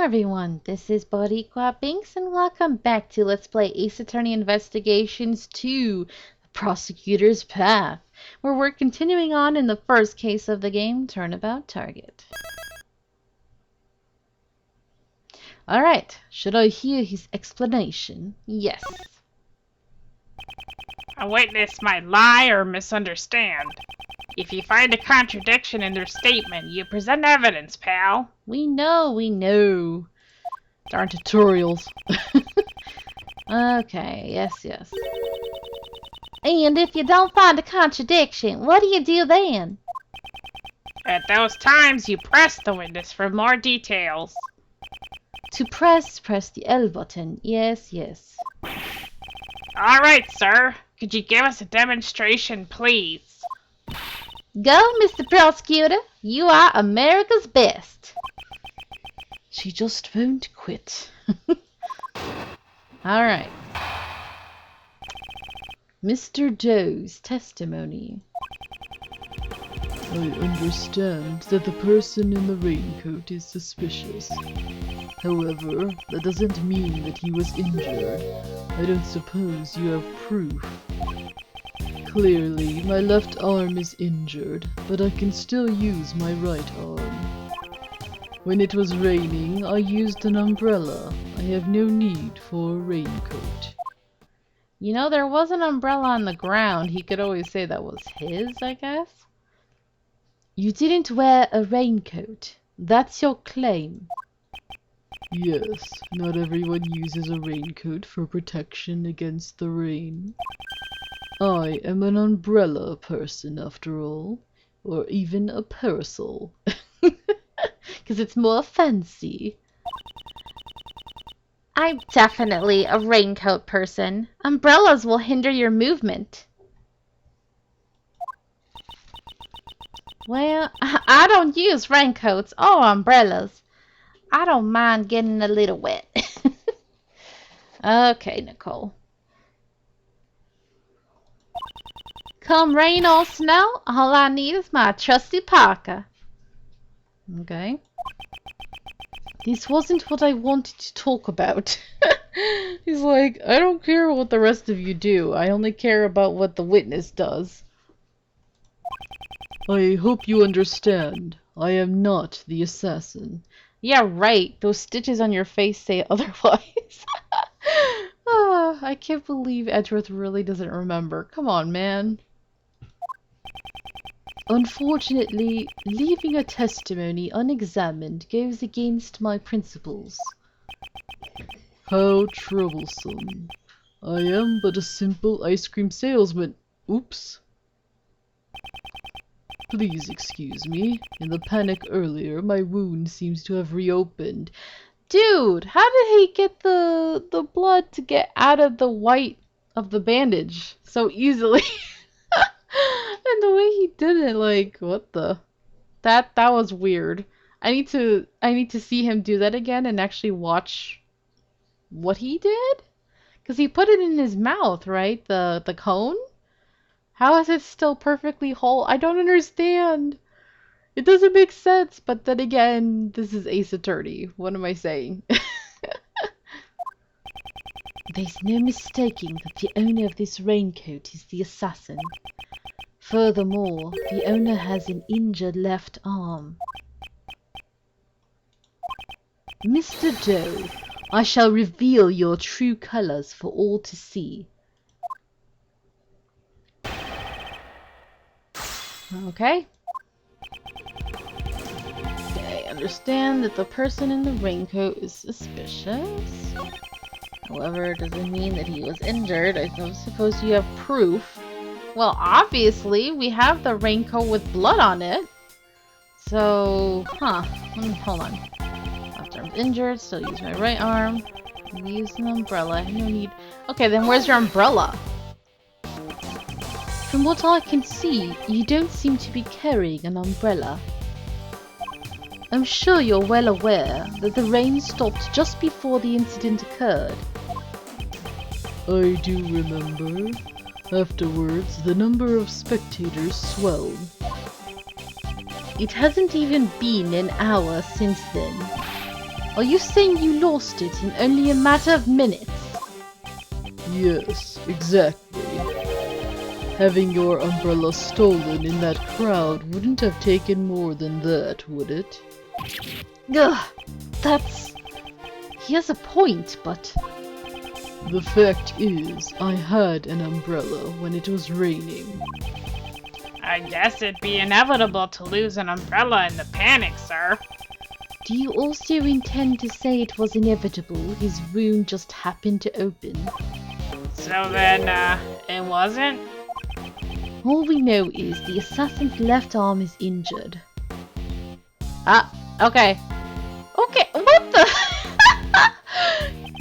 everyone, this is Boricua Binks and welcome back to Let's Play Ace Attorney Investigations 2, The Prosecutor's Path, where we're continuing on in the first case of the game, Turnabout Target. Alright, should I hear his explanation? Yes. A witness might lie or misunderstand. If you find a contradiction in their statement, you present evidence, pal. We know. Darn tutorials. Okay, yes. And if you don't find a contradiction, what do you do then? At those times, you press the witness for more details. To press the L button. Yes. All right, sir. Could you give us a demonstration, please? Go, Mr. Prosecutor. You are America's best. She just won't quit. Alright. Mr. Doe's testimony. I understand that the person in the raincoat is suspicious. However, that doesn't mean that he was injured. I don't suppose you have proof. Clearly, my left arm is injured, but I can still use my right arm. When it was raining, I used an umbrella. I have no need for a raincoat. You know, there was an umbrella on the ground. He could always say that was his, I guess. You didn't wear a raincoat. That's your claim. Yes, not everyone uses a raincoat for protection against the rain. I am an umbrella person after all, or even a parasol. Because it's more fancy. I'm definitely a raincoat person. Umbrellas will hinder your movement. Well, I don't use raincoats or umbrellas. I don't mind getting a little wet. Okay, Nicole. Come rain or snow, all I need is my trusty parka. Okay. This wasn't what I wanted to talk about. He's like, I don't care what the rest of you do. I only care about what the witness does. I hope you understand. I am not the assassin. Yeah, right. Those stitches on your face say otherwise. I can't believe Edgeworth really doesn't remember. Come on, man. Unfortunately, leaving a testimony unexamined goes against my principles. How troublesome. I am but a simple ice cream salesman. Oops. Please excuse me. In the panic earlier, my wound seems to have reopened. Dude, how did he get the blood to get out of the white of the bandage so easily? And the way he did it, like, what the? That was weird. I need to see him do that again and actually watch what he did? Because he put it in his mouth, right? The cone? How is it still perfectly whole? I don't understand. It doesn't make sense, but then again, this is Ace Attorney. What am I saying? There's no mistaking that the owner of this raincoat is the assassin. Furthermore, the owner has an injured left arm. Mr. Doe, I shall reveal your true colors for all to see. Okay. Okay, understand that the person in the raincoat is suspicious. However, it doesn't mean that he was injured. I suppose you have proof. Well, obviously, we have the raincoat with blood on it. So, hold on. Left arm's injured, still use my right arm. Use an umbrella. No need. Okay, then where's your umbrella? From what I can see, you don't seem to be carrying an umbrella. I'm sure you're well aware that the rain stopped just before the incident occurred. I do remember. Afterwards, the number of spectators swelled. It hasn't even been an hour since then. Are you saying you lost it in only a matter of minutes? Yes, exactly. Having your umbrella stolen in that crowd wouldn't have taken more than that, would it? Ugh, that's... He has a point, but... The fact is, I had an umbrella when it was raining. I guess it'd be inevitable to lose an umbrella in the panic, sir. Do you also intend to say it was inevitable his wound just happened to open? So then, it wasn't? All we know is the assassin's left arm is injured. Ah, okay. Okay, what the?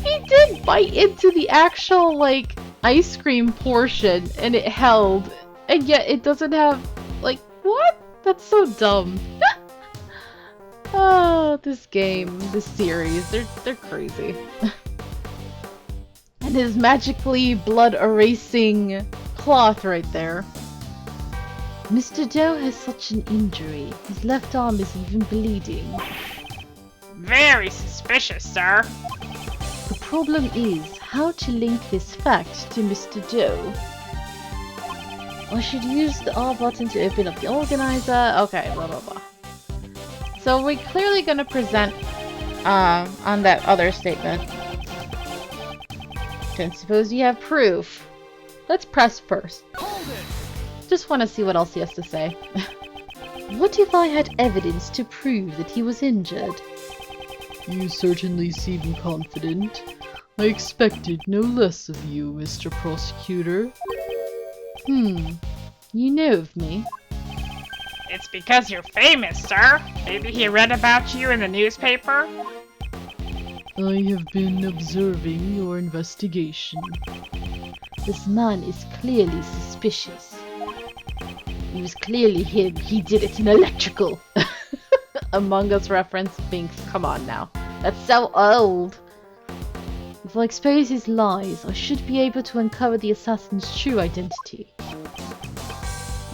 He did bite into the actual, like, ice cream portion, and it held, and yet it doesn't have, like, what? That's so dumb. Oh, this game, this series, they're crazy. And his magically blood erasing cloth right there. Mr. Doe has such an injury. His left arm is even bleeding. Very suspicious, sir. The problem is how to link this fact to Mr. Doe. I should use the R button to open up the organizer. Okay, blah blah blah. So we're clearly gonna present on that other statement. Don't suppose you have proof. Let's press first. Just want to see what else he has to say. What if I had evidence to prove that he was injured? You certainly seem confident. I expected no less of you, Mr. Prosecutor. You know of me. It's because you're famous, sir. Maybe he read about you in the newspaper? I have been observing your investigation. This man is clearly suspicious. It was clearly him. He did it in electrical. Among Us reference, Binks. Come on now. That's so old. If I expose his lies, I should be able to uncover the assassin's true identity.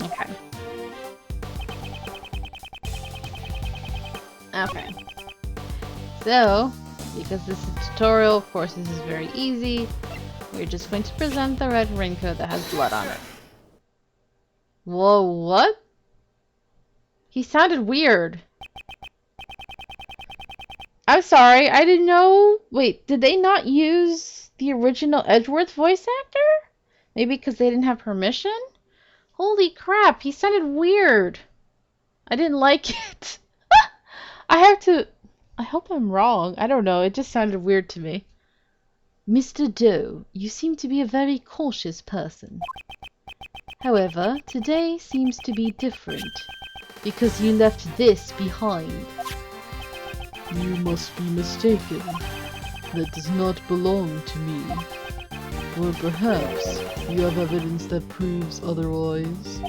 Okay. Okay. So, because this is a tutorial, of course this is very easy. We're just going to present the red raincoat that has blood on it. Whoa, what? He sounded weird. I'm sorry, I didn't know. Wait, did they not use the original Edgeworth voice actor? Maybe because they didn't have permission? Holy crap, he sounded weird. I didn't like it. I hope I'm wrong. I don't know, it just sounded weird to me. Mr. Doe, you seem to be a very cautious person. However, today seems to be different, because you left this behind. You must be mistaken. That does not belong to me. Or perhaps you have evidence that proves otherwise.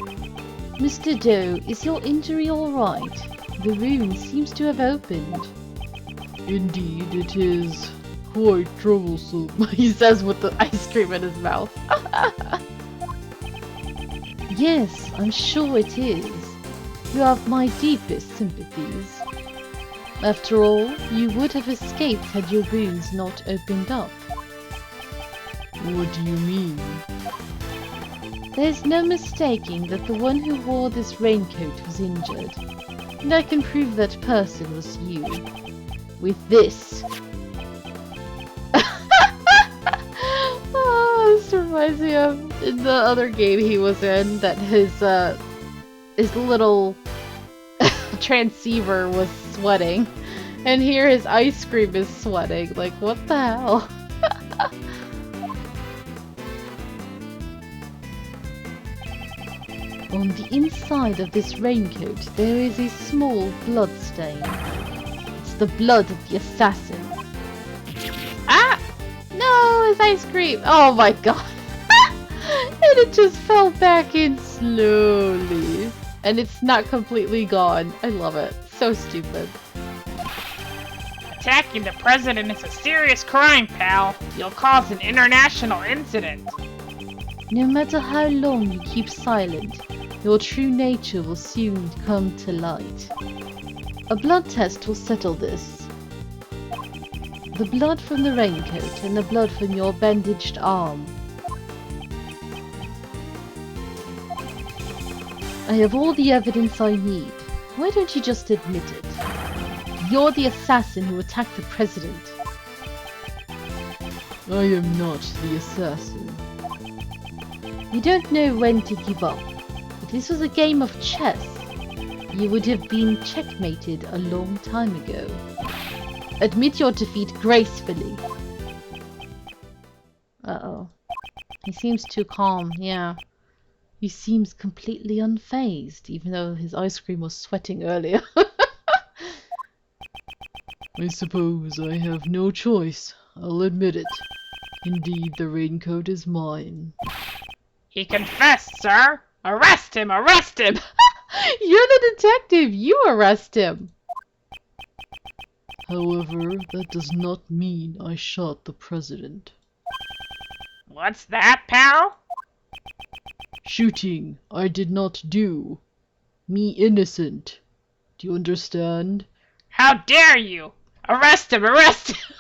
Mr. Doe, is your injury alright? The wound seems to have opened. Indeed, it is quite troublesome, he says with the ice cream in his mouth. Yes, I'm sure it is. You have my deepest sympathies. After all, you would have escaped had your wounds not opened up. What do you mean? There's no mistaking that the one who wore this raincoat was injured. And I can prove that person was you. With this. Oh, this reminds me of in the other game he was in that his little transceiver was sweating. And here his ice cream is sweating. Like, what the hell? On the inside of this raincoat, there is a small blood stain. It's the blood of the assassin. Ah! No, his ice cream! Oh my god! And it just fell back in slowly. And it's not completely gone. I love it. So stupid. Attacking the president is a serious crime, pal. You'll cause an international incident. No matter how long you keep silent, your true nature will soon come to light. A blood test will settle this. The blood from the raincoat and the blood from your bandaged arm. I have all the evidence I need. Why don't you just admit it? You're the assassin who attacked the president. I am not the assassin. You don't know when to give up. If this was a game of chess, you would have been checkmated a long time ago. Admit your defeat gracefully. Uh-oh. He seems too calm, yeah. He seems completely unfazed, even though his ice cream was sweating earlier. I suppose I have no choice. I'll admit it. Indeed, the raincoat is mine. He confessed, sir! Arrest him! Arrest him! You're the detective! You arrest him! However, that does not mean I shot the president. What's that, pal? Shooting, I did not do. Me innocent. Do you understand? How dare you! Arrest him! Arrest him!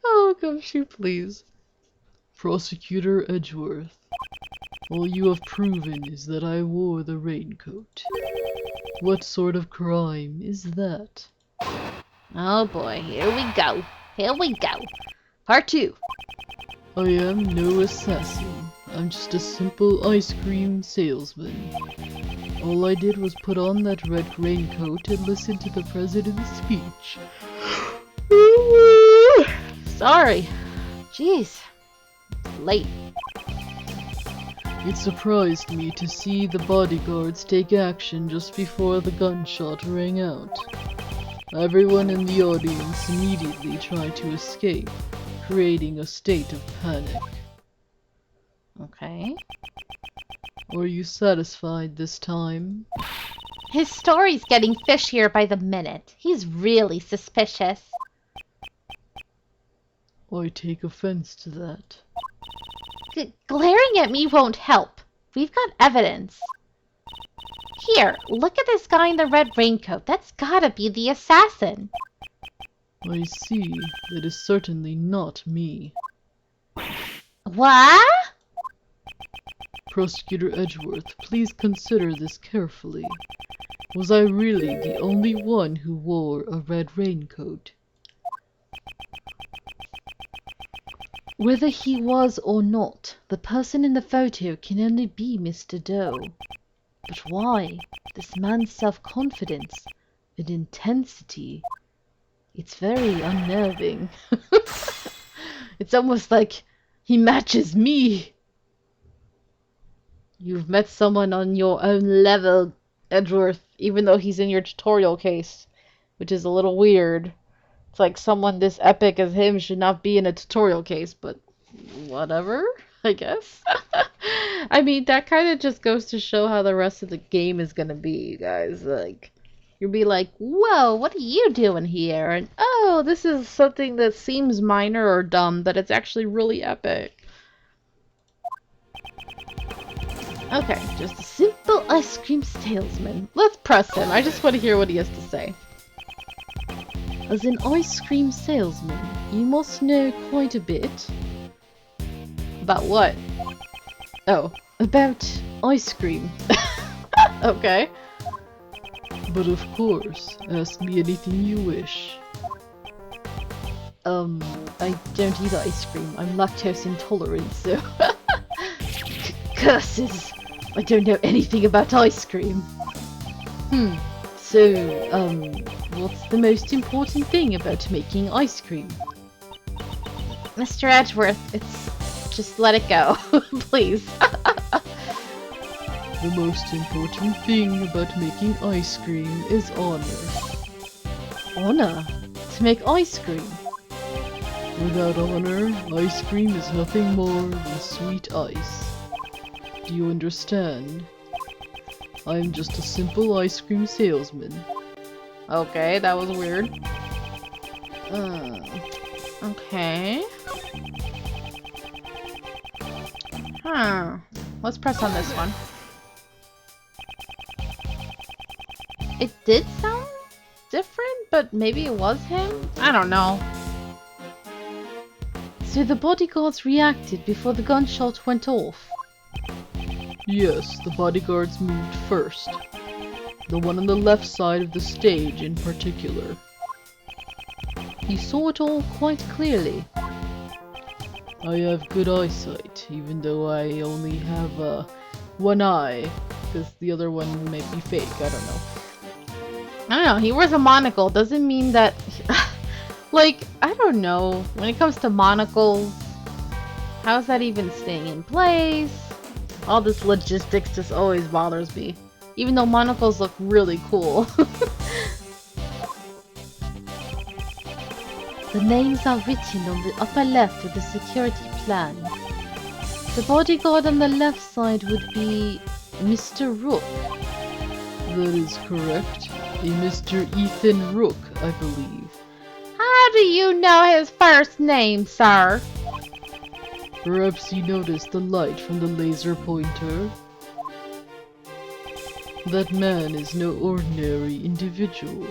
Oh, come shoot, please. Prosecutor Edgeworth, all you have proven is that I wore the raincoat. What sort of crime is that? Oh boy, here we go. Here we go. Part 2. I am no assassin. I'm just a simple ice cream salesman. All I did was put on that red raincoat and listen to the president's speech. Sorry. Jeez. It's late. It surprised me to see the bodyguards take action just before the gunshot rang out. Everyone in the audience immediately tried to escape, creating a state of panic. Okay. Are you satisfied this time? His story's getting fishier by the minute. He's really suspicious. I take offense to that. Glaring at me won't help. We've got evidence. Here, look at this guy in the red raincoat. That's gotta be the assassin. I see. That is certainly not me. What? Prosecutor Edgeworth, please consider this carefully. Was I really the only one who wore a red raincoat? Whether he was or not, the person in the photo can only be Mr. Doe. But why? This man's self-confidence and intensity. It's very unnerving. It's almost like he matches me. You've met someone on your own level, Edgeworth, even though he's in your tutorial case, which is a little weird. It's like someone this epic as him should not be in a tutorial case, but whatever, I guess. I mean, that kind of just goes to show how the rest of the game is gonna be, you guys. Like, you'll be like, whoa, what are you doing here? And, oh, this is something that seems minor or dumb, but it's actually really epic. Okay, just a simple ice cream salesman. Let's press him. I just want to hear what he has to say. As an ice cream salesman, you must know quite a bit. About what? Oh, About ice cream. okay. But of course, ask me anything you wish. I don't eat ice cream. I'm lactose intolerant, so... Curses! I don't know anything about ice cream. So, what's the most important thing about making ice cream? Mr. Edgeworth, it's... just let it go, please. The most important thing about making ice cream is honor. Honor? To make ice cream? Without honor, ice cream is nothing more than sweet ice. Do you understand? I'm just a simple ice cream salesman. Okay, that was weird. Okay. Let's press on this one. different, but maybe it was him? I don't know. So the bodyguards reacted before the gunshot went off? Yes, the bodyguards moved first. The one on the left side of the stage in particular. You saw it all quite clearly. I have good eyesight, even though I only have one eye, because the other one might be fake, I don't know. I don't know, he wears a monocle. Doesn't mean that... like, I don't know. When it comes to monocles, how's that even staying in place? All this logistics just always bothers me. Even though monocles look really cool. The names are written on the upper left of the security plan. The bodyguard on the left side would be Mr. Rook. That is correct. A Mr. Ethan Rook, I believe. How do you know his first name, sir? Perhaps you noticed the light from the laser pointer? That man is no ordinary individual.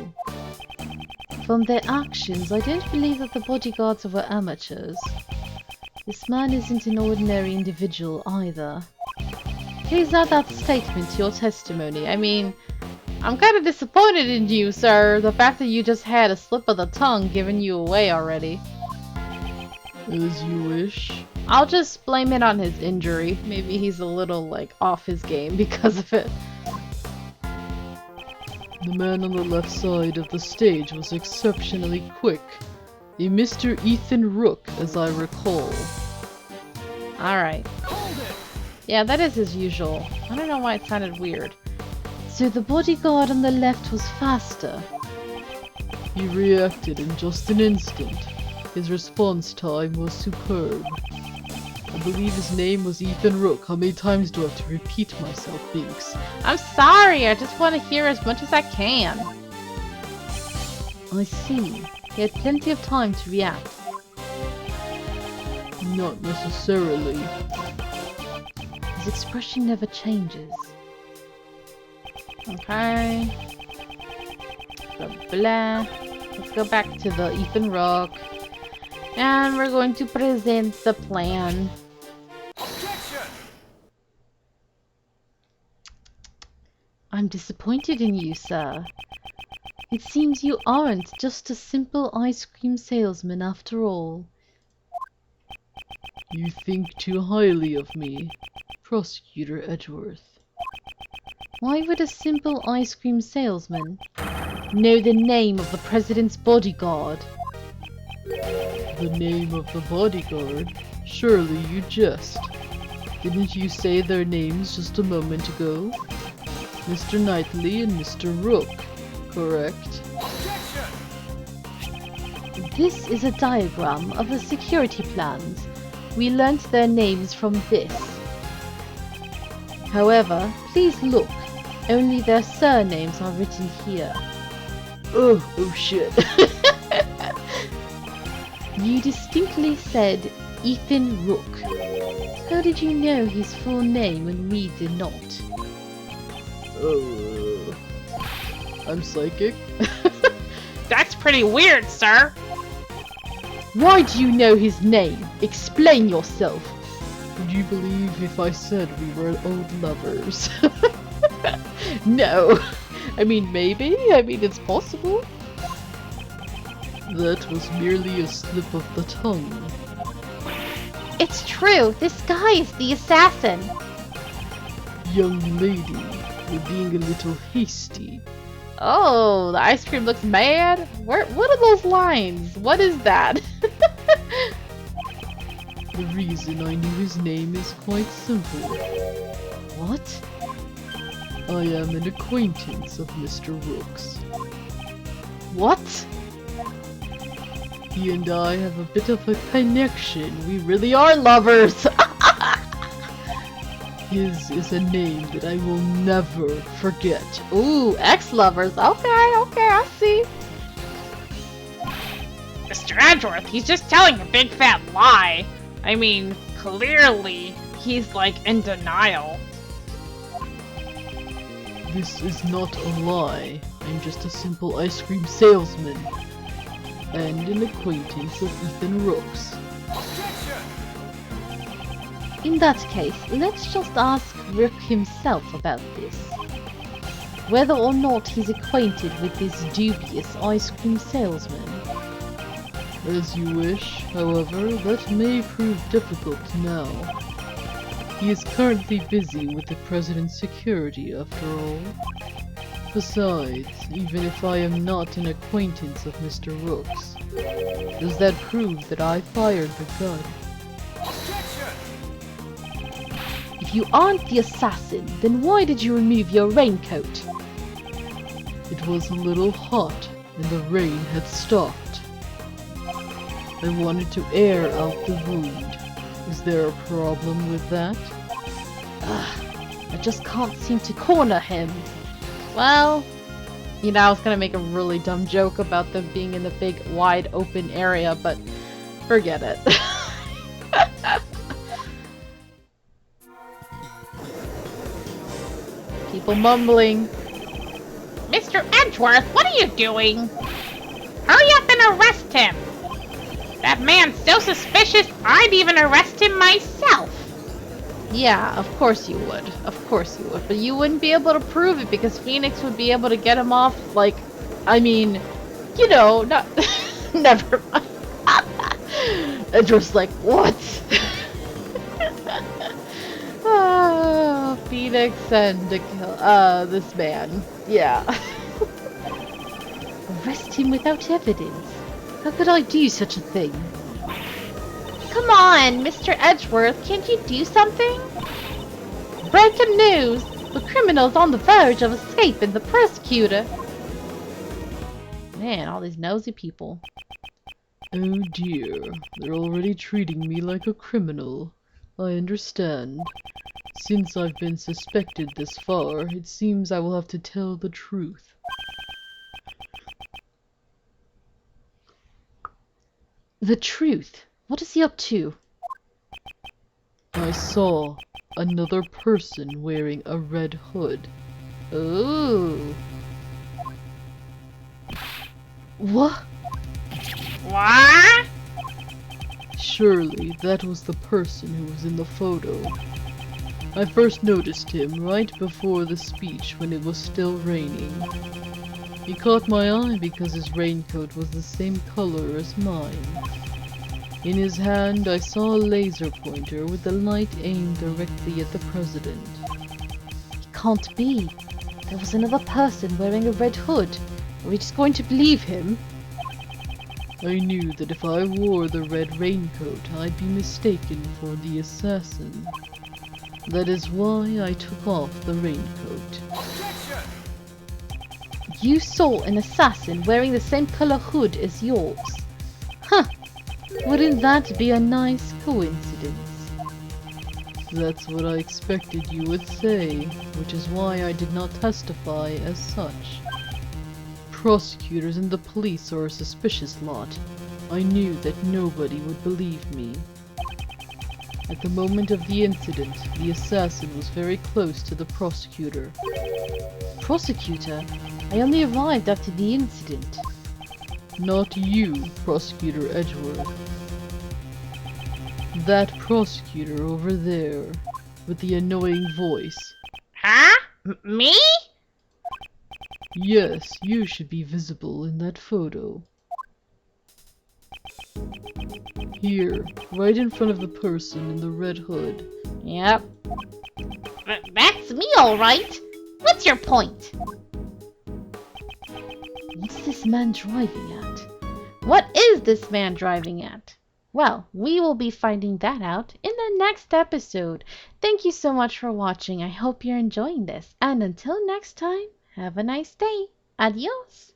From their actions, I don't believe that the bodyguards were amateurs. This man isn't an ordinary individual either. Please add that statement to your testimony. I mean, I'm kind of disappointed in you, sir. The fact that you just had a slip of the tongue giving you away already. As you wish. I'll just blame it on his injury. Maybe he's a little, like, off his game because of it. The man on the left side of the stage was exceptionally quick. A Mr. Ethan Rook, as I recall. Alright. Yeah, that is his usual. I don't know why it sounded weird. So the bodyguard on the left was faster. He reacted in just an instant. His response time was superb. I believe his name was Ethan Rook. How many times do I have to repeat myself, Binks? I'm sorry, I just want to hear as much as I can. I see. He had plenty of time to react. Not necessarily. His expression never changes. Okay. Blah, blah. Let's go back to the Ethan Rook. And we're going to present the plan. I'm disappointed in you, sir. It seems you aren't just a simple ice cream salesman after all. You think too highly of me, Prosecutor Edgeworth. Why would a simple ice cream salesman know the name of the president's bodyguard? The name of the bodyguard? Surely you jest. Didn't you say their names just a moment ago? Mr. Knightley and Mr. Rook, correct? This is a diagram of the security plans. We learnt their names from this. However, please look. Only their surnames are written here. Oh shit. You distinctly said Ethan Rook. How did you know his full name when we did not? I'm psychic. That's pretty weird, sir. Why do you know his name? Explain yourself. Would you believe if I said we were old lovers? No. I mean, maybe. I mean, it's possible. That was merely a slip of the tongue. It's true. This guy is the assassin. Young lady, you're being a little hasty. Oh, the ice cream looks mad. What are those lines? What is that? The reason I knew his name is quite simple. What? I am an acquaintance of Mr. Rook's. What? He and I have a bit of a connection. We really are lovers. His is a name that I will never forget. Ooh, ex-lovers. Okay, I see. Mr. Edgeworth, he's just telling a big fat lie. I mean, clearly, he's like in denial. This is not a lie. I'm just a simple ice cream salesman and an acquaintance of Ethan Rook's. In that case, let's just ask Rook himself about this. Whether or not he's acquainted with this dubious ice cream salesman. As you wish, however, that may prove difficult now. He is currently busy with the President's security, after all. Besides, even if I am not an acquaintance of Mr. Rook's, does that prove that I fired the gun? If you aren't the assassin, then why did you remove your raincoat? It was a little hot, and the rain had stopped. I wanted to air out the wound. Is there a problem with that? I just can't seem to corner him. Well, you know, I was gonna make a really dumb joke about them being in the big, wide open area, but forget it. People mumbling. Mr. Edgeworth, what are you doing? Hurry up and arrest him! That man's so suspicious, I'd even arrest him myself! Yeah, of course you would. Of course you would. But you wouldn't be able to prove it because Phoenix would be able to get him off, like, I mean, you know, not... Never mind. Edgeworth's like, what? Oh, Phoenix and this man. Yeah. Arrest him without evidence? How could I do such a thing? Come on, Mr. Edgeworth, can't you do something? Breaking news! The criminal's on the verge of escaping the Prosecutor. Man, all these nosy people. Oh dear, they're already treating me like a criminal. I understand. Since I've been suspected this far, it seems I will have to tell the truth. The truth? What is he up to? I saw another person wearing a red hood. Ooh. What? What? Surely that was the person who was in the photo. I first noticed him right before the speech when it was still raining. He caught my eye because his raincoat was the same color as mine. In his hand I saw a laser pointer with the light aimed directly at the President. It can't be. There was another person wearing a red hood. Are we just going to believe him? I knew that if I wore the red raincoat, I'd be mistaken for the assassin. That is why I took off the raincoat. You saw an assassin wearing the same color hood as yours. Huh. Wouldn't that be a nice coincidence? That's what I expected you would say, which is why I did not testify as such. Prosecutors and the police are a suspicious lot. I knew that nobody would believe me. At the moment of the incident, the assassin was very close to the prosecutor. Prosecutor? I only arrived after the incident. Not you, Prosecutor Edgeworth. That prosecutor over there, with the annoying voice. Huh? Me? Yes, you should be visible in that photo. Here, right in front of the person in the red hood. Yep. That's me, alright. What's your point? What's this man driving at? What is this man driving at? Well, we will be finding that out in the next episode. Thank you so much for watching. I hope you're enjoying this. And until next time, have a nice day. Adios.